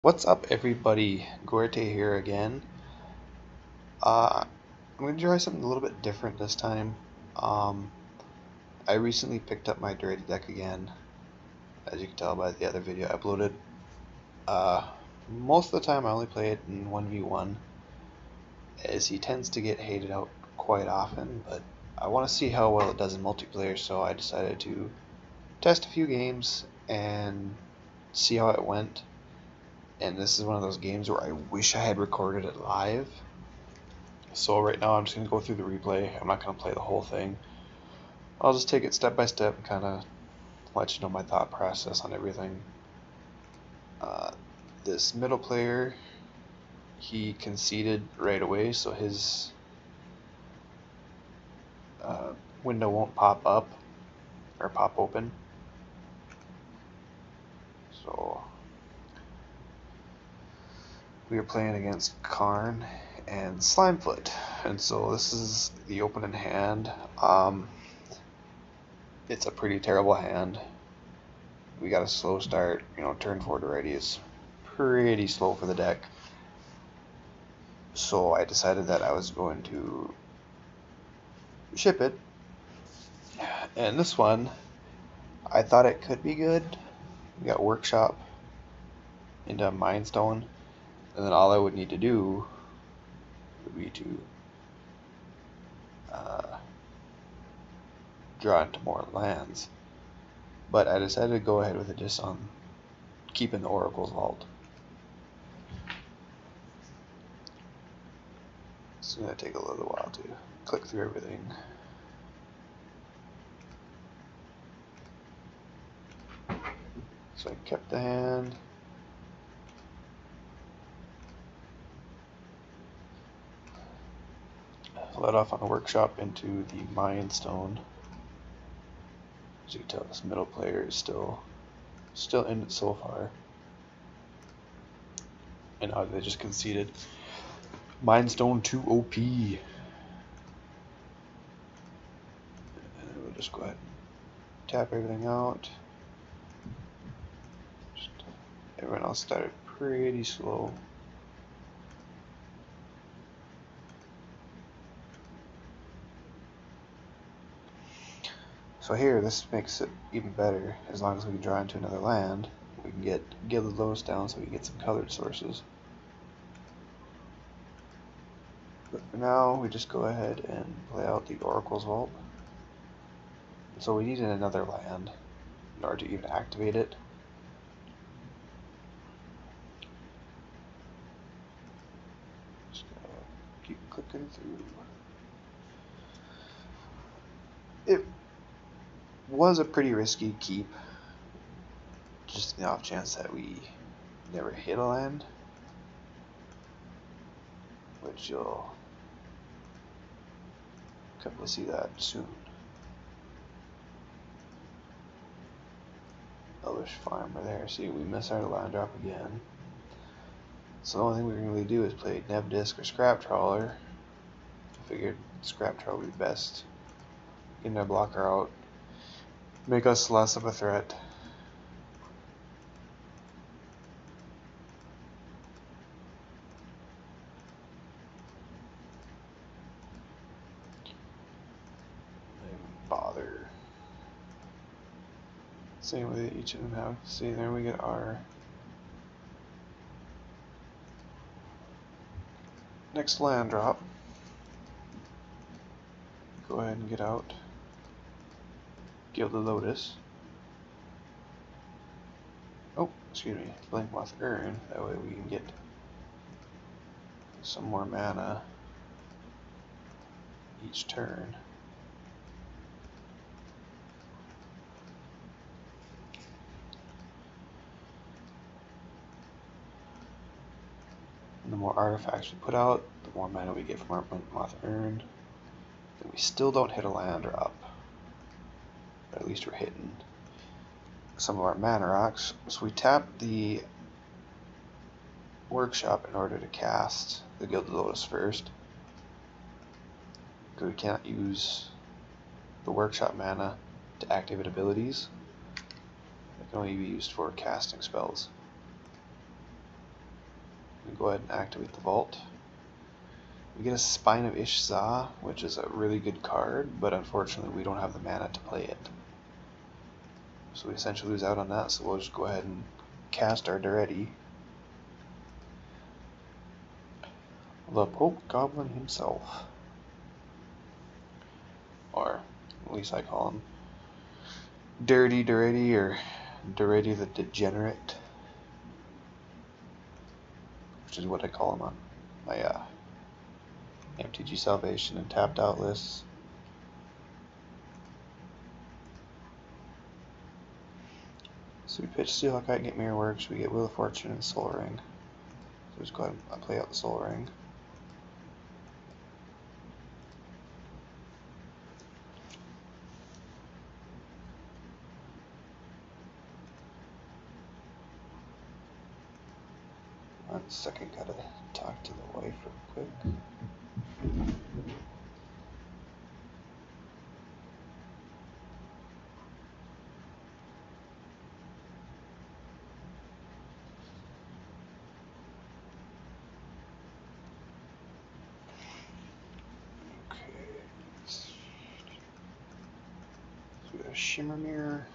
What's up, everybody? Gorte here again. I'm going to try something a little bit different this time. I recently picked up my Daretti deck again, as you can tell by the other video I uploaded. Most of the time I only play it in 1v1, as he tends to get hated out quite often, but I want to see how well it does in multiplayer, so I decided to test a few games and see how it went. And this is one of those games where I wish I had recorded it live. So right now I'm just going to go through the replay. I'm not going to play the whole thing. I'll just take it step by step and kind of let you know my thought process on everything. This middle player, he conceded right away, so his window won't pop up or pop open. So we are playing against Karn and Slimefoot, and so this is the opening hand. It's a pretty terrible hand. We got a slow start. Turn 4 Daretti is pretty slow for the deck. So I decided that I was going to ship it. And this one, I thought it could be good. We got Workshop into Mind Stone, and then all I would need to do would be to draw into more lands. But I decided to go ahead with it just on keeping the Oracle's Vault. It's going to take a little while to click through everything. So I kept the hand. Let off on the Workshop into the Mind Stone. As you can tell, this middle player is still in it so far. And now they just conceded. Mind Stone 2 OP. And we'll just go ahead and tap everything out. Everyone else started pretty slow. So here, this makes it even better. As long as we can draw into another land, we can get Gilded Lotus down so we can get some colored sources. But for now, we just go ahead and play out the Oracle's Vault. So we need another land in order to even activate it. Just gonna keep clicking through. It was a pretty risky keep, just the off chance that we never hit a land, which you'll come to see that soon. Elvish Farmer there. See, we miss our land drop again. So the only thing we can really do is play Nev Disc or Scrap Trawler. I figured Scrap Trawler would be best. Get our blocker out. Make us less of a threat. Bother. Same way that each of them have. See, there we get our next land drop. Go ahead and get out. Gilded Lotus. Oh, excuse me. Blink Moth Urn. That way we can get some more mana each turn. And the more artifacts we put out, the more mana we get from our Blink Moth Urn. And we still don't hit a land or up. But at least we're hitting some of our mana rocks. So we tap the Workshop in order to cast the Gilded Lotus first, because we cannot use the Workshop mana to activate abilities. It can only be used for casting spells. gonna go ahead and activate the vault. We get a Spine of Ishza, which is a really good card, but unfortunately we don't have the mana to play it. So we essentially lose out on that, so we'll just go ahead and cast our Daretti. The Pope Goblin himself. Or, at least I call him Daretti, or Daretti the Degenerate. Which is what I call him on my MTG Salvation and Tapped Out lists. So we pitch Steel Hawkeye, get Mirror Works, we get Wheel of Fortune and Soul Ring. So just go ahead and play out the Soul Ring. One second, gotta talk to the wife real quick. Shimmer Mirror,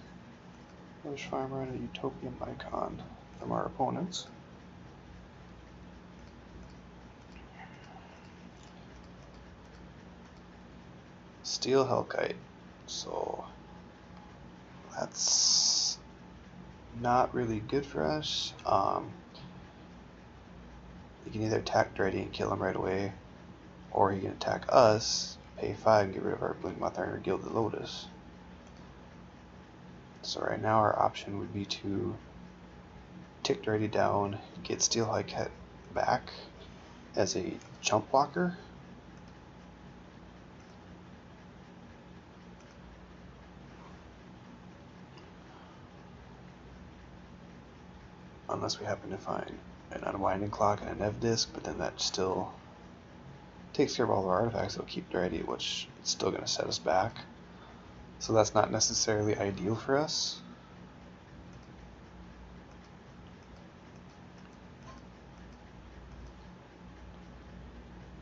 Village Farmer, and a Utopian Icon from our opponents. Steel Hellkite, so that's not really good for us. You can either attack Daretti and kill him right away, or he can attack us, pay 5 and get rid of our Blink Moth or Gilded Lotus. So right now our option would be to tick Daretti down, get Steel Hellkite back as a jump blocker. Unless we happen to find an Unwinding Clock and a Nev Disc, but then that still takes care of all our artifacts. It'll keep Daretti, which is still going to set us back. So that's not necessarily ideal for us.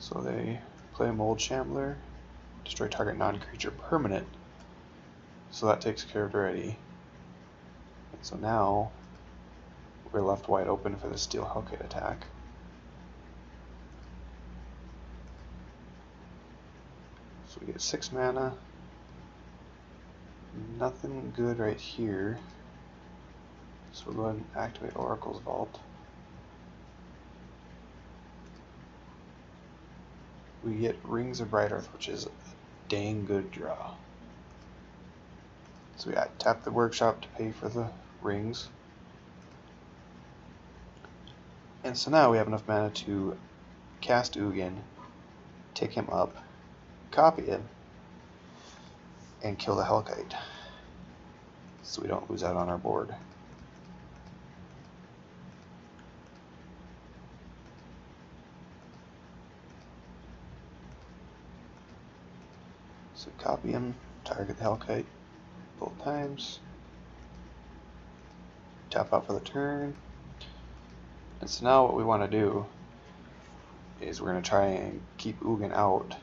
So they play a Mold Shambler, destroy target non-creature permanent. So that takes care of Daretti. And so now we're left wide open for the Steel Hellkite attack. So we get 6 mana. Nothing good right here. So we'll go ahead and activate Oracle's Vault. We get Rings of Bright Earth, which is a dang good draw. So we tap the workshop to pay for the rings. And so now we have enough mana to cast Ugin, take him up, copy him, and kill the Hellkite, so we don't lose out on our board. So copy him, target the Hellkite both times, tap out for the turn. And so now what we want to do is we're going to try and keep Ugin out,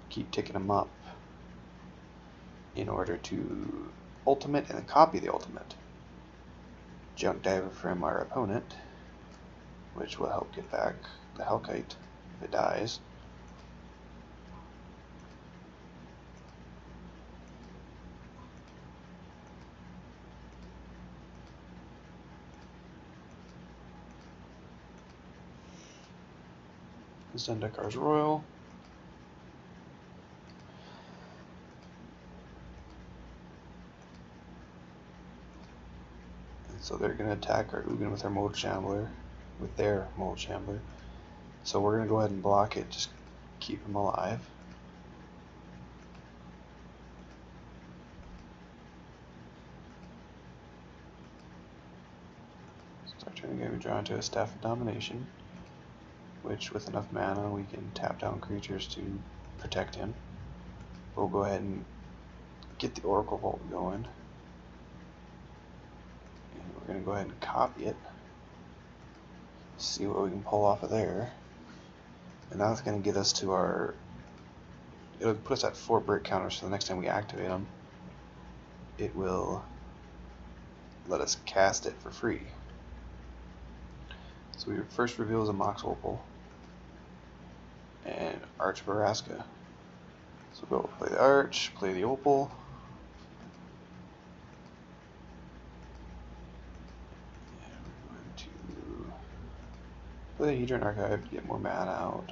keep ticking him up, in order to ultimate and then copy the ultimate. Junk Diver from our opponent, which will help get back the Hellkite if it dies. Zendakar's Royal. And so they're going to attack our Ugin with our Mold Shambler, with their Mold Shambler. So we're going to go ahead and block it, just keep him alive. Start turning game, we draw into a Staff of Domination, which with enough mana we can tap down creatures to protect him. We'll go ahead and get the Oracle Vault going. And we're going to go ahead and copy it. See what we can pull off of there. And that's going to get us to our... It'll put us at 4 brick counters, so the next time we activate them, it will let us cast it for free. So we first reveal as a Mox Opal and Arch Baraska. So go play the Arch, play the Opal. And we're going to play the Hedron Archive to get more mana out.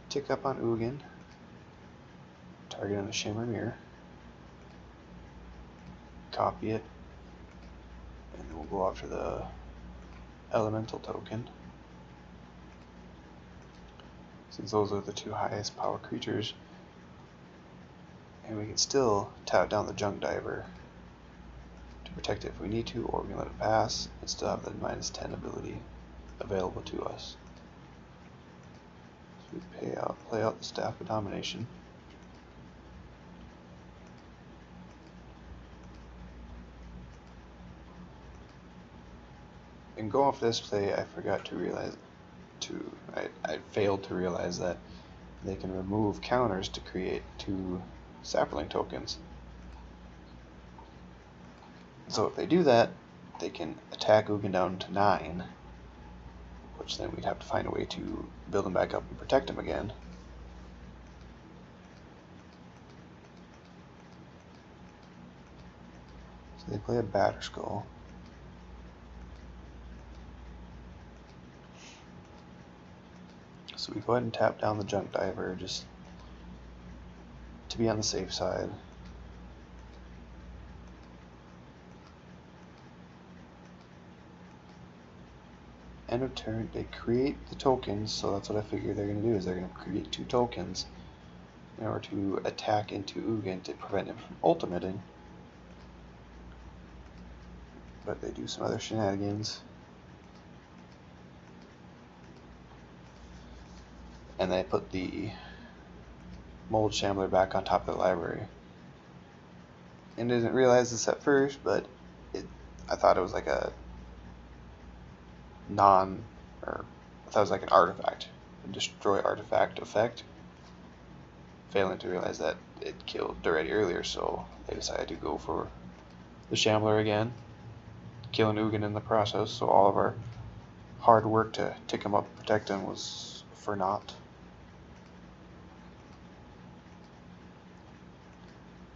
Tick up on Ugin. Target on the Shimmer Mirror. Copy it. And then we'll go after the Elemental token. Since those are the 2 highest power creatures. And we can still tap down the Junk Diver to protect it if we need to, or we can let it pass and still have the -10 ability available to us. So we play out the Staff of Domination. And going off this play, I forgot to realize I failed to realize that they can remove counters to create 2 sapling tokens. So if they do that, they can attack Ugin down to 9, which then we'd have to find a way to build him back up and protect him again. So they play a Batterskull. So we go ahead and tap down the Junk Diver just to be on the safe side. End of turn, they create the tokens, so that's what I figure they're going to do, is they're going to create 2 tokens in order to attack into Ugin to prevent him from ultimating. But they do some other shenanigans. And they put the Mold Shambler back on top of the library. And didn't realize this at first, but I thought it was like a I thought it was like an artifact, a destroy artifact effect. Failing to realize that it killed Daretti earlier, so they decided to go for the Shambler again, killing Ugin in the process, so all of our hard work to tick him up and protect him was for naught.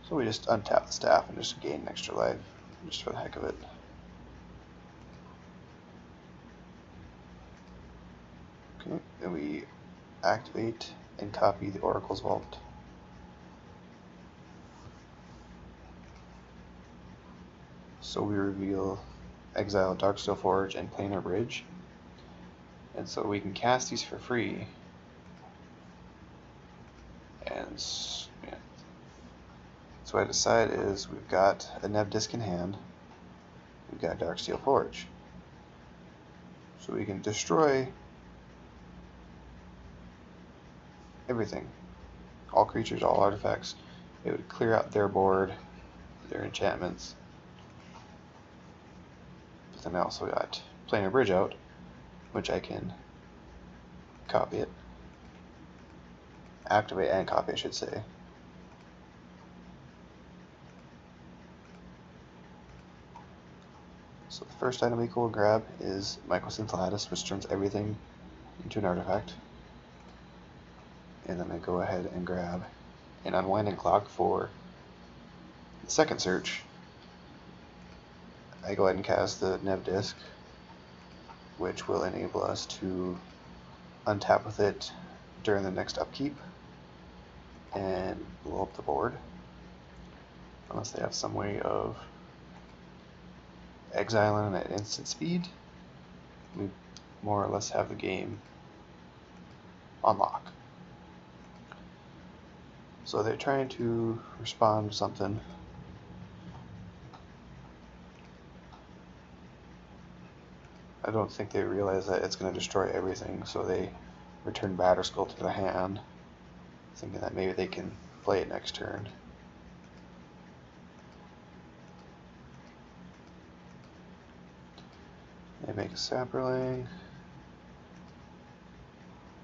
So we just untap the staff and just gain extra life, just for the heck of it. Okay, then we activate and copy the Oracle's Vault. So we reveal Exile, Darksteel Forge, and Planar Bridge. And so we can cast these for free. And yeah. So what I decide is we've got a Nev Disc in hand. We've got Darksteel Forge. So we can destroy everything. All creatures, all artifacts. It would clear out their board, their enchantments. But then I also got Planar Bridge out, which I can copy it. Activate and copy, I should say. So the first item we will grab is Mycosynth Lattice, which turns everything into an artifact. And then I go ahead and grab an Unwinding Clock for the second search. I go ahead and cast the Nev Disc, which will enable us to untap with it during the next upkeep and blow up the board, unless they have some way of exiling at instant speed. We more or less have the game on lock. So they're trying to respond to something. I don't think they realize that it's going to destroy everything, so they return Batterskull to their hand, thinking that maybe they can play it next turn. They make a sapperling.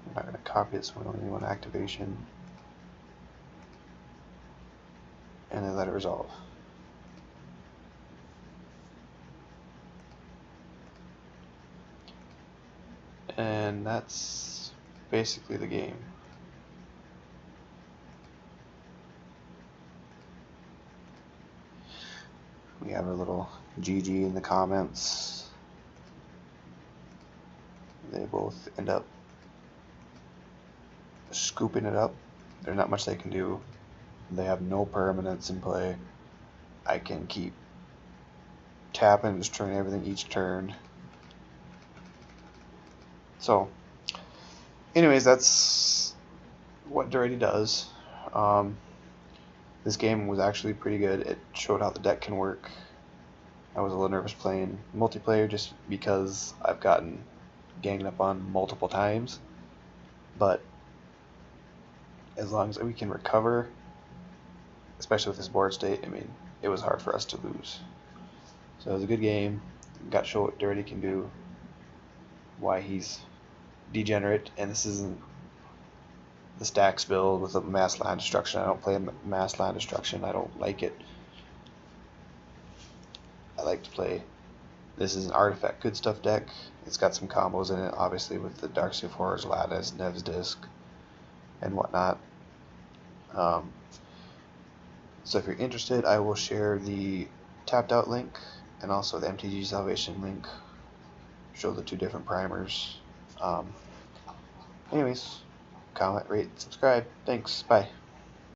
I'm not going to copy it, so we only want activation. And then let it resolve. And that's basically the game. We have a little GG in the comments. They both end up scooping it up. There's not much they can do. They have no permanence in play. I can keep tapping, destroying everything each turn. So, anyways, that's what Daretti does. This game was actually pretty good. It showed how the deck can work. I was a little nervous playing multiplayer just because I've gotten ganged up on multiple times. But as long as we can recover, especially with this board state, I mean, it was hard for us to lose. So it was a good game. Got to show what Daretti can do, why he's degenerate, and this isn't the stacks build with a mass land destruction. I don't play mass land destruction. I don't like it. I like to play. This is an artifact good stuff deck. It's got some combos in it, obviously, with the Darkseid of Horrors, Lattice, Nev's Disc, and whatnot. So if you're interested, I will share the tapped out link and also the MTG Salvation link. Show the two different primers. Anyways, comment, rate, subscribe. Thanks. Bye.